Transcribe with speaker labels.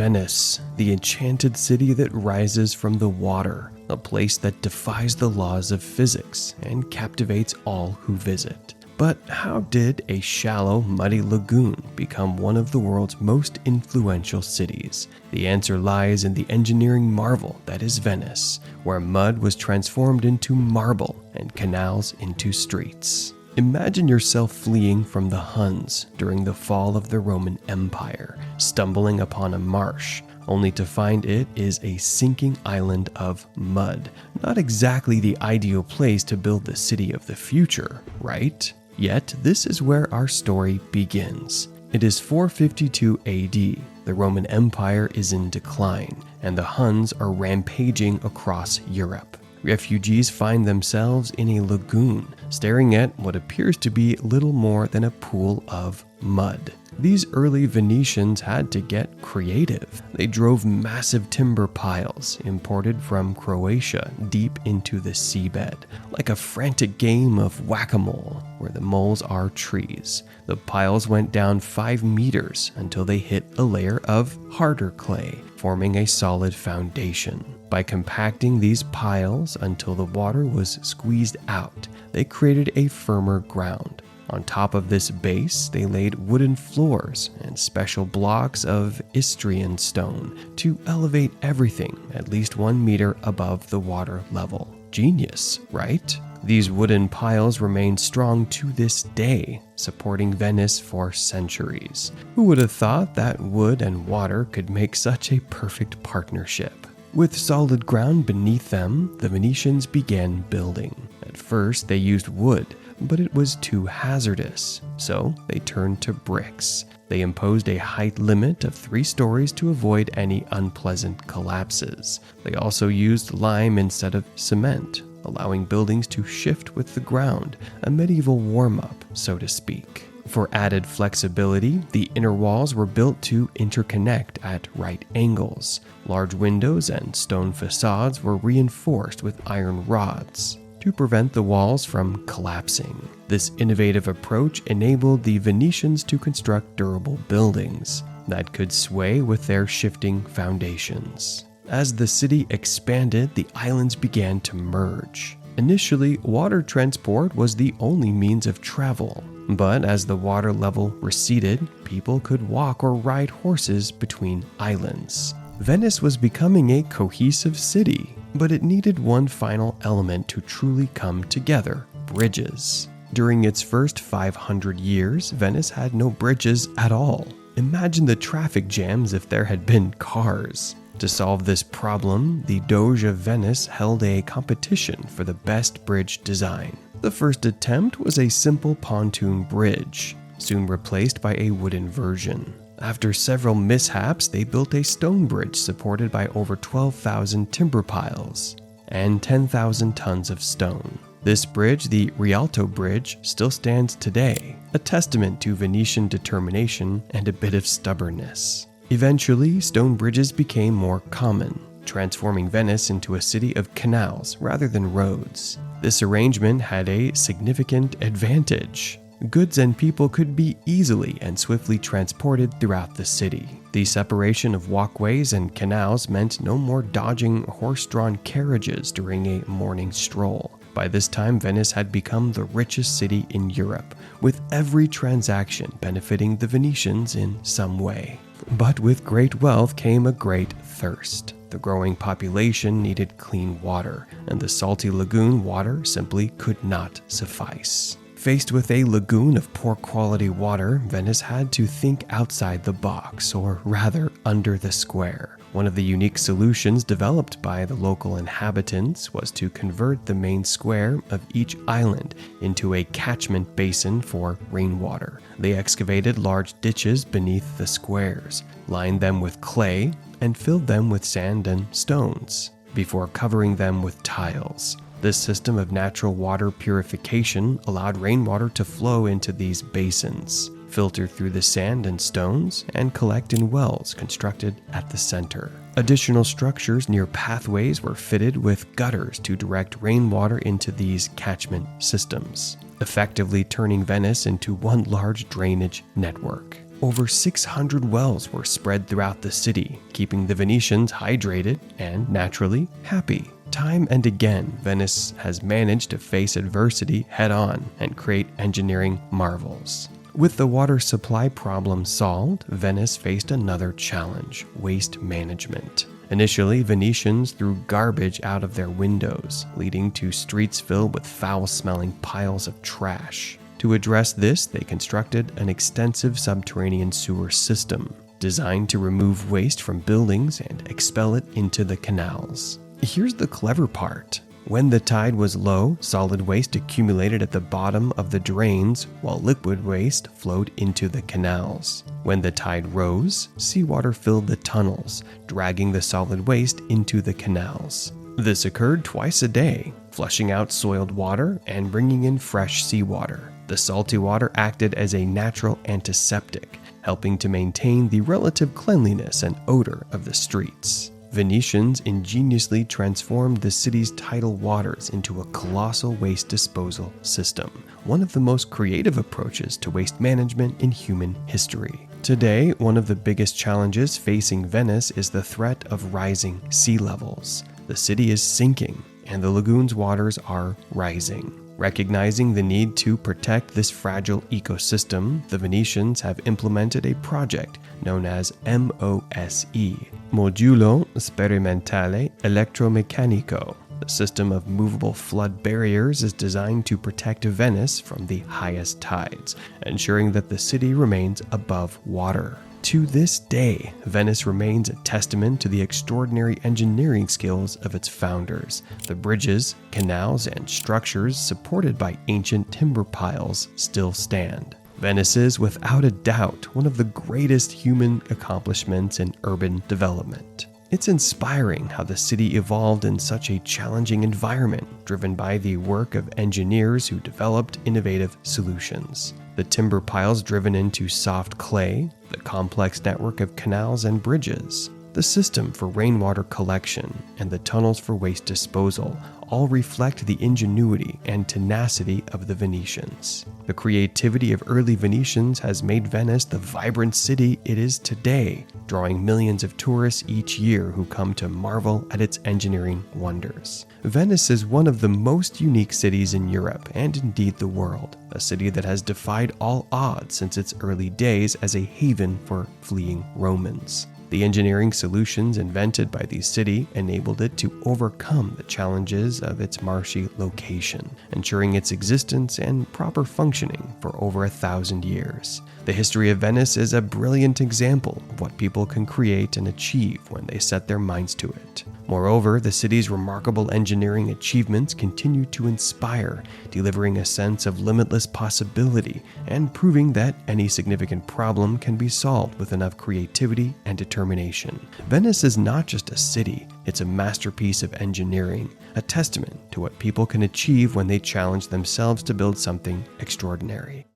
Speaker 1: Venice, the enchanted city that rises from the water, a place that defies the laws of physics and captivates all who visit. But how did a shallow, muddy lagoon become one of the world's most influential cities? The answer lies in the engineering marvel that is Venice, where mud was transformed into marble and canals into streets. Imagine yourself fleeing from the Huns during the fall of the Roman Empire, stumbling upon a marsh, only to find it is a sinking island of mud. Not exactly the ideal place to build the city of the future, right? Yet, this is where our story begins. It is 452 AD. The Roman Empire is in decline, and the Huns are rampaging across Europe. Refugees find themselves in a lagoon, staring at what appears to be little more than a pool of mud. These early Venetians had to get creative. They drove massive timber piles, imported from Croatia, deep into the seabed, like a frantic game of whack-a-mole, where the moles are trees. The piles went down 5 meters until they hit a layer of harder clay, forming a solid foundation. By compacting these piles until the water was squeezed out, they created a firmer ground. On top of this base, they laid wooden floors and special blocks of Istrian stone to elevate everything at least 1 meter above the water level. Genius, right? These wooden piles remain strong to this day, supporting Venice for centuries. Who would have thought that wood and water could make such a perfect partnership? With solid ground beneath them, the Venetians began building. At first, they used wood, but it was too hazardous, so they turned to bricks. They imposed a height limit of 3 stories to avoid any unpleasant collapses. They also used lime instead of cement, allowing buildings to shift with the ground, a medieval warm-up, so to speak. For added flexibility, the inner walls were built to interconnect at right angles. Large windows and stone facades were reinforced with iron rods to prevent the walls from collapsing. This innovative approach enabled the Venetians to construct durable buildings that could sway with their shifting foundations. As the city expanded, the islands began to merge. Initially, water transport was the only means of travel, but as the water level receded, people could walk or ride horses between islands. Venice was becoming a cohesive city, but it needed one final element to truly come together: bridges. During its first 500 years, Venice had no bridges at all. Imagine the traffic jams if there had been cars. To solve this problem, the Doge of Venice held a competition for the best bridge design. The first attempt was a simple pontoon bridge, soon replaced by a wooden version. After several mishaps, they built a stone bridge supported by over 12,000 timber piles and 10,000 tons of stone. This bridge, the Rialto Bridge, still stands today, a testament to Venetian determination and a bit of stubbornness. Eventually, stone bridges became more common, transforming Venice into a city of canals rather than roads. This arrangement had a significant advantage. Goods and people could be easily and swiftly transported throughout the city. The separation of walkways and canals meant no more dodging horse-drawn carriages during a morning stroll. By this time, Venice had become the richest city in Europe, with every transaction benefiting the Venetians in some way. But with great wealth came a great thirst. The growing population needed clean water, and the salty lagoon water simply could not suffice. Faced with a lagoon of poor quality water, Venice had to think outside the box, or rather under the square. One of the unique solutions developed by the local inhabitants was to convert the main square of each island into a catchment basin for rainwater. They excavated large ditches beneath the squares, lined them with clay, and filled them with sand and stones, before covering them with tiles. This system of natural water purification allowed rainwater to flow into these basins, filter through the sand and stones, and collect in wells constructed at the center. Additional structures near pathways were fitted with gutters to direct rainwater into these catchment systems, effectively turning Venice into one large drainage network. Over 600 wells were spread throughout the city, keeping the Venetians hydrated and, naturally, happy. Time and again, Venice has managed to face adversity head-on and create engineering marvels. With the water supply problem solved, Venice faced another challenge: waste management. Initially, Venetians threw garbage out of their windows, leading to streets filled with foul-smelling piles of trash. To address this, they constructed an extensive subterranean sewer system, designed to remove waste from buildings and expel it into the canals. Here's the clever part. When the tide was low, solid waste accumulated at the bottom of the drains, while liquid waste flowed into the canals. When the tide rose, seawater filled the tunnels, dragging the solid waste into the canals. This occurred twice a day, flushing out soiled water and bringing in fresh seawater. The salty water acted as a natural antiseptic, helping to maintain the relative cleanliness and odor of the streets. Venetians ingeniously transformed the city's tidal waters into a colossal waste disposal system, one of the most creative approaches to waste management in human history. Today, one of the biggest challenges facing Venice is the threat of rising sea levels. The city is sinking, and the lagoon's waters are rising. Recognizing the need to protect this fragile ecosystem, the Venetians have implemented a project known as MOSE, Modulo Sperimentale Elettromeccanico. The system of movable flood barriers is designed to protect Venice from the highest tides, ensuring that the city remains above water. To this day, Venice remains a testament to the extraordinary engineering skills of its founders. The bridges, canals, and structures supported by ancient timber piles still stand. Venice is, without a doubt, one of the greatest human accomplishments in urban development. It's inspiring how the city evolved in such a challenging environment, driven by the work of engineers who developed innovative solutions. The timber piles driven into soft clay, the complex network of canals and bridges, the system for rainwater collection, and the tunnels for waste disposal all reflect the ingenuity and tenacity of the Venetians. The creativity of early Venetians has made Venice the vibrant city it is today, drawing millions of tourists each year who come to marvel at its engineering wonders. Venice is one of the most unique cities in Europe and indeed the world, a city that has defied all odds since its early days as a haven for fleeing Romans. The engineering solutions invented by the city enabled it to overcome the challenges of its marshy location, ensuring its existence and proper functioning for over 1,000 years. The history of Venice is a brilliant example of what people can create and achieve when they set their minds to it. Moreover, the city's remarkable engineering achievements continue to inspire, delivering a sense of limitless possibility and proving that any significant problem can be solved with enough creativity and determination. Venice is not just a city, it's a masterpiece of engineering, a testament to what people can achieve when they challenge themselves to build something extraordinary.